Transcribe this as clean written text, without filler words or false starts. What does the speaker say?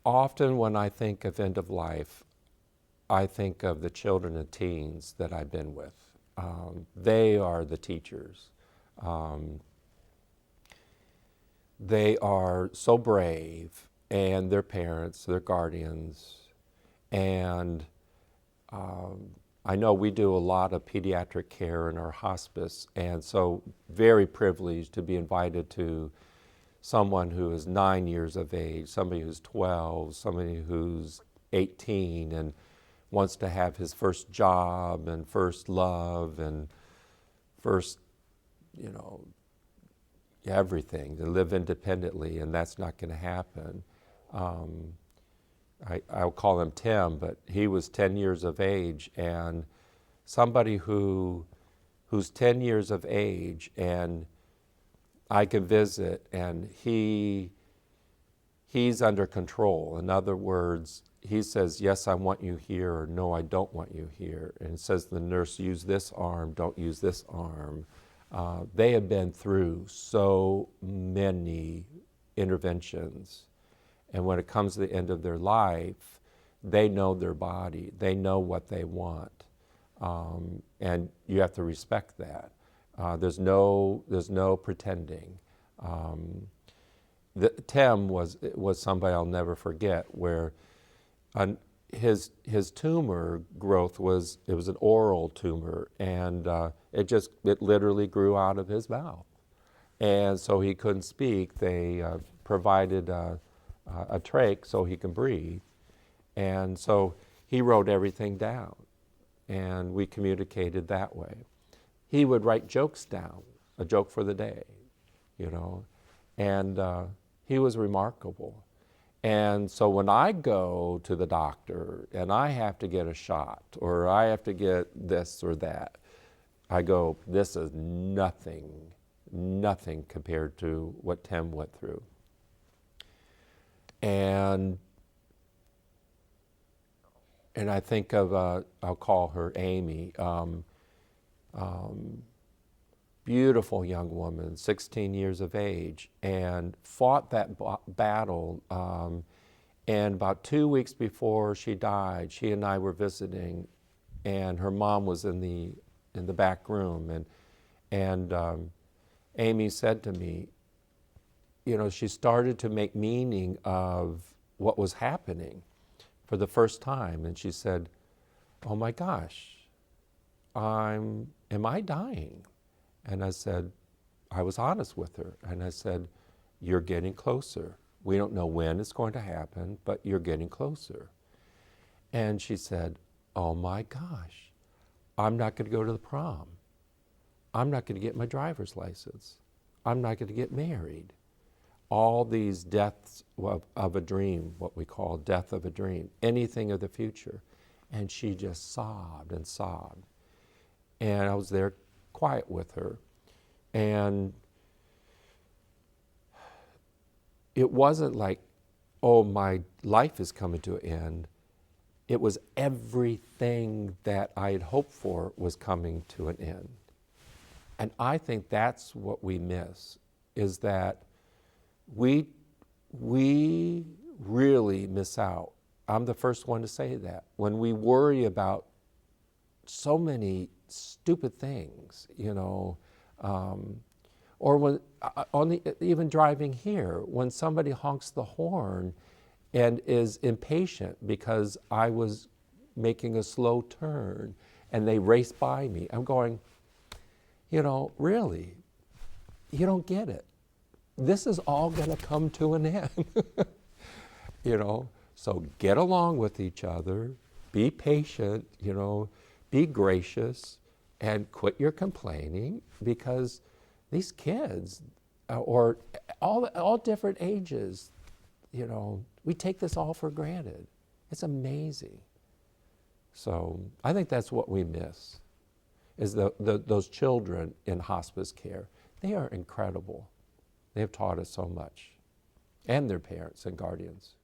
Often when I think of end of life, I think of the children and teens that I've been with. They are the teachers. They are so brave, and their parents, their guardians, and I know we do a lot of pediatric care in our hospice, and so very privileged to be invited to someone who is 9 years of age, somebody who's 12, somebody who's 18 and wants to have his first job and first love and first, everything, to live independently, and that's not going to happen. I'll call him Tim, but he was 10 years of age, and somebody who's 10 years of age, and I can visit, and he's under control. In other words, he says, yes, I want you here, or no, I don't want you here. And it says the nurse, use this arm, don't use this arm. They have been through so many interventions. And when it comes to the end of their life, they know their body. They know what they want. And you have to respect that. There's no pretending. Tim was somebody I'll never forget, where his tumor growth was an oral tumor, and it literally grew out of his mouth, and so he couldn't speak. They provided a trach so he can breathe, and so he wrote everything down, and we communicated that way. He would write jokes down, a joke for the day, and he was remarkable. And so when I go to the doctor and I have to get a shot or I have to get this or that, I go, this is nothing compared to what Tim went through. And I think of, I'll call her Amy, beautiful young woman, 16 years of age, and fought that battle. And about 2 weeks before she died, she and I were visiting, and her mom was in the back room, and Amy said to me, she started to make meaning of what was happening for the first time, and she said, oh my gosh, am I dying? And I said, I was honest with her, and I said, you're getting closer. We don't know when it's going to happen, but you're getting closer. And she said, oh my gosh, I'm not going to go to the prom. I'm not going to get my driver's license. I'm not going to get married. All these deaths of a dream, what we call death of a dream, anything of the future. And she just sobbed and sobbed. And I was there quiet with her, and it wasn't like, oh, my life is coming to an end. It was everything that I had hoped for was coming to an end. And I think that's what we miss, is that we really miss out. I'm the first one to say that. When we worry about so many stupid things, or when even driving here, when somebody honks the horn and is impatient because I was making a slow turn and they race by me, I'm going, really, you don't get it. This is all going to come to an end. So get along with each other, be patient, be gracious, and quit your complaining, because these kids, or all different ages, we take this all for granted. It's amazing. So I think that's what we miss, is those children in hospice care. They are incredible. They have taught us so much, and their parents and guardians.